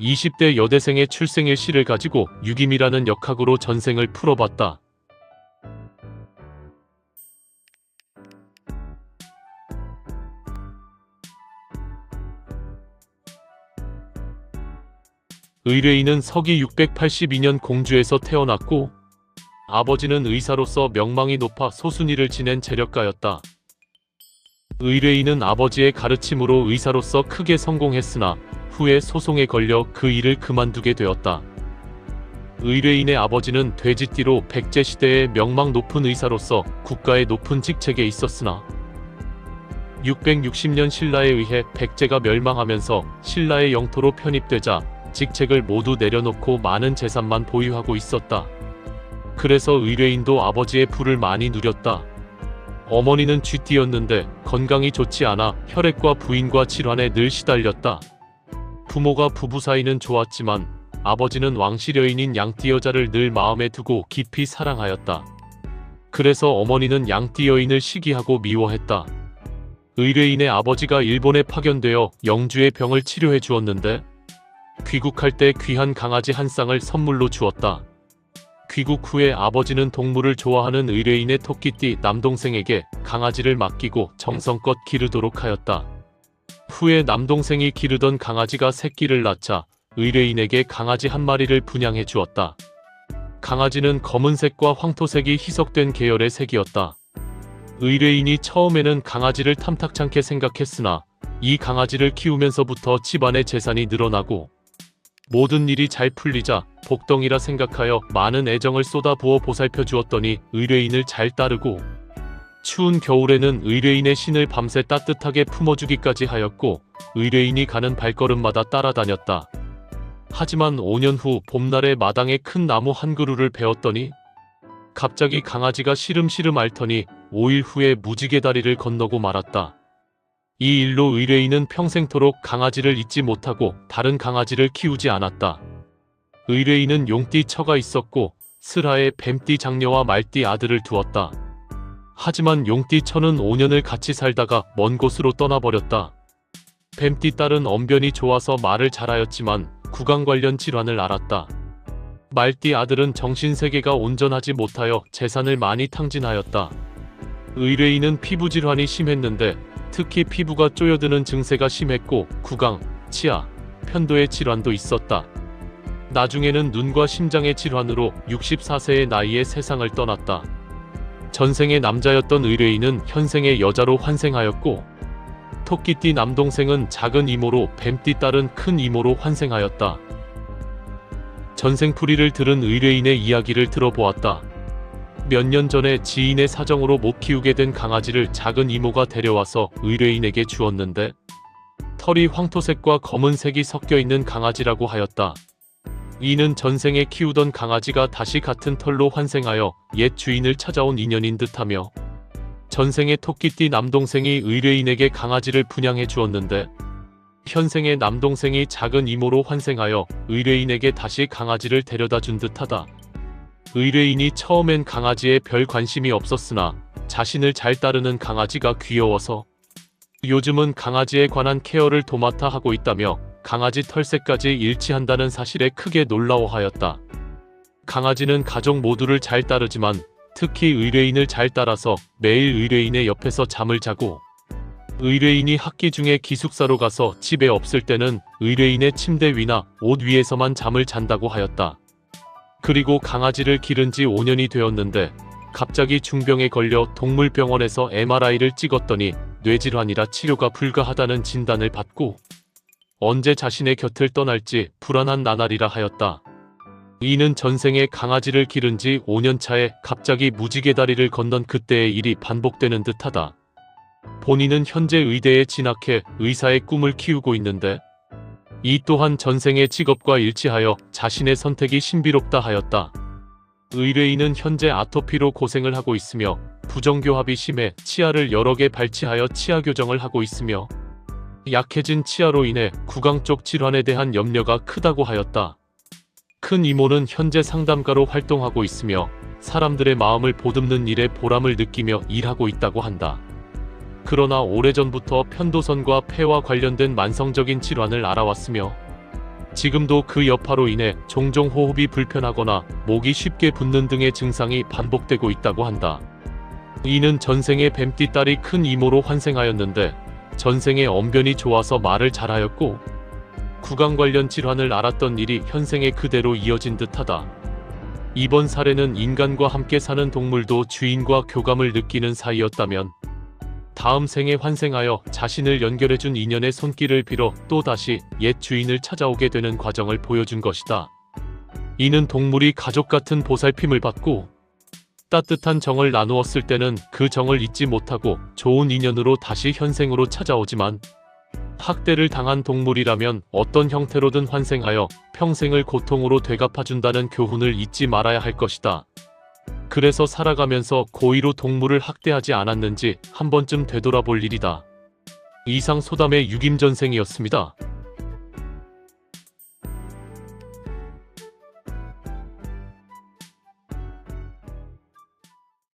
20대 여대생의 출생일 시를 가지고 유김이라는 역학으로 전생을 풀어봤다. 의뢰인은 서기 682년 공주에서 태어났고 아버지는 의사로서 명망이 높아 소순이를 지낸 재력가였다. 의뢰인은 아버지의 가르침으로 의사로서 크게 성공했으나 후에 소송에 걸려 그 일을 그만두게 되었다. 의뢰인의 아버지는 돼지띠로 백제시대의 명망 높은 의사로서 국가의 높은 직책에 있었으나 660년 신라에 의해 백제가 멸망하면서 신라의 영토로 편입되자 직책을 모두 내려놓고 많은 재산만 보유하고 있었다. 그래서 의뢰인도 아버지의 부를 많이 누렸다. 어머니는 쥐띠였는데 건강이 좋지 않아 혈액과 부인과 질환에 늘 시달렸다. 부모가 부부 사이는 좋았지만 아버지는 왕실여인인 양띠 여자를 늘 마음에 두고 깊이 사랑하였다. 그래서 어머니는 양띠 여인을 시기하고 미워했다. 의뢰인의 아버지가 일본에 파견되어 영주의 병을 치료해 주었는데 귀국할 때 귀한 강아지 한 쌍을 선물로 주었다. 귀국 후에 아버지는 동물을 좋아하는 의뢰인의 토끼띠 남동생에게 강아지를 맡기고 정성껏 기르도록 하였다. 후에 남동생이 기르던 강아지가 새끼를 낳자 의뢰인에게 강아지 한 마리를 분양해 주었다. 강아지는 검은색과 황토색이 희석된 계열의 색이었다. 의뢰인이 처음에는 강아지를 탐탁찮게 생각했으나 이 강아지를 키우면서부터 집안의 재산이 늘어나고 모든 일이 잘 풀리자 복덩이라 생각하여 많은 애정을 쏟아부어 보살펴 주었더니 의뢰인을 잘 따르고 추운 겨울에는 의뢰인의 신을 밤새 따뜻하게 품어주기까지 하였고 의뢰인이 가는 발걸음마다 따라다녔다. 하지만 5년 후 봄날에 마당에 큰 나무 한 그루를 베었더니 갑자기 강아지가 시름시름 앓더니 5일 후에 무지개 다리를 건너고 말았다. 이 일로 의뢰인은 평생토록 강아지를 잊지 못하고 다른 강아지를 키우지 않았다. 의뢰인은 용띠 처가 있었고 슬하에 뱀띠 장녀와 말띠 아들을 두었다. 하지만 용띠 처는 5년을 같이 살다가 먼 곳으로 떠나버렸다. 뱀띠 딸은 언변이 좋아서 말을 잘하였지만 구강 관련 질환을 앓았다. 말띠 아들은 정신세계가 온전하지 못하여 재산을 많이 탕진하였다. 의뢰인은 피부 질환이 심했는데 특히 피부가 쪼여드는 증세가 심했고 구강, 치아, 편도의 질환도 있었다. 나중에는 눈과 심장의 질환으로 64세의 나이에 세상을 떠났다. 전생의 남자였던 의뢰인은 현생의 여자로 환생하였고 토끼띠 남동생은 작은 이모로 뱀띠 딸은 큰 이모로 환생하였다. 전생풀이를 들은 의뢰인의 이야기를 들어보았다. 몇 년 전에 지인의 사정으로 못 키우게 된 강아지를 작은 이모가 데려와서 의뢰인에게 주었는데 털이 황토색과 검은색이 섞여 있는 강아지라고 하였다. 이는 전생에 키우던 강아지가 다시 같은 털로 환생하여 옛 주인을 찾아온 인연인 듯하며 전생의 토끼띠 남동생이 의뢰인에게 강아지를 분양해 주었는데 현생의 남동생이 작은 이모로 환생하여 의뢰인에게 다시 강아지를 데려다 준 듯하다. 의뢰인이 처음엔 강아지에 별 관심이 없었으나 자신을 잘 따르는 강아지가 귀여워서 요즘은 강아지에 관한 케어를 도맡아 하고 있다며 강아지 털색까지 일치한다는 사실에 크게 놀라워하였다. 강아지는 가족 모두를 잘 따르지만 특히 의뢰인을 잘 따라서 매일 의뢰인의 옆에서 잠을 자고 의뢰인이 학기 중에 기숙사로 가서 집에 없을 때는 의뢰인의 침대 위나 옷 위에서만 잠을 잔다고 하였다. 그리고 강아지를 기른 지 5년이 되었는데 갑자기 중병에 걸려 동물병원에서 MRI를 찍었더니 뇌질환이라 치료가 불가하다는 진단을 받고 언제 자신의 곁을 떠날지 불안한 나날이라 하였다. 이는 전생에 강아지를 기른 지 5년차에 갑자기 무지개 다리를 건넌 그때의 일이 반복되는 듯하다. 본인은 현재 의대에 진학해 의사의 꿈을 키우고 있는데 이 또한 전생의 직업과 일치하여 자신의 선택이 신비롭다 하였다. 의뢰인은 현재 아토피로 고생을 하고 있으며 부정교합이 심해 치아를 여러 개 발치하여 치아 교정을 하고 있으며 약해진 치아로 인해 구강 쪽 질환에 대한 염려가 크다고 하였다. 큰 이모는 현재 상담가로 활동하고 있으며 사람들의 마음을 보듬는 일에 보람을 느끼며 일하고 있다고 한다. 그러나 오래전부터 편도선과 폐와 관련된 만성적인 질환을 앓아왔으며 지금도 그 여파로 인해 종종 호흡이 불편하거나 목이 쉽게 붓는 등의 증상이 반복되고 있다고 한다. 이는 전생에 뱀띠 딸이 큰 이모로 환생하였는데 전생에 언변이 좋아서 말을 잘하였고 구강 관련 질환을 앓았던 일이 현생에 그대로 이어진 듯하다. 이번 사례는 인간과 함께 사는 동물도 주인과 교감을 느끼는 사이였다면 다음 생에 환생하여 자신을 연결해준 인연의 손길을 빌어 또다시 옛 주인을 찾아오게 되는 과정을 보여준 것이다. 이는 동물이 가족 같은 보살핌을 받고 따뜻한 정을 나누었을 때는 그 정을 잊지 못하고 좋은 인연으로 다시 현생으로 찾아오지만 학대를 당한 동물이라면 어떤 형태로든 환생하여 평생을 고통으로 되갚아준다는 교훈을 잊지 말아야 할 것이다. 그래서 살아가면서 고의로 동물을 학대하지 않았는지 한 번쯤 되돌아볼 일이다. 이상 소담의 유김전생이었습니다.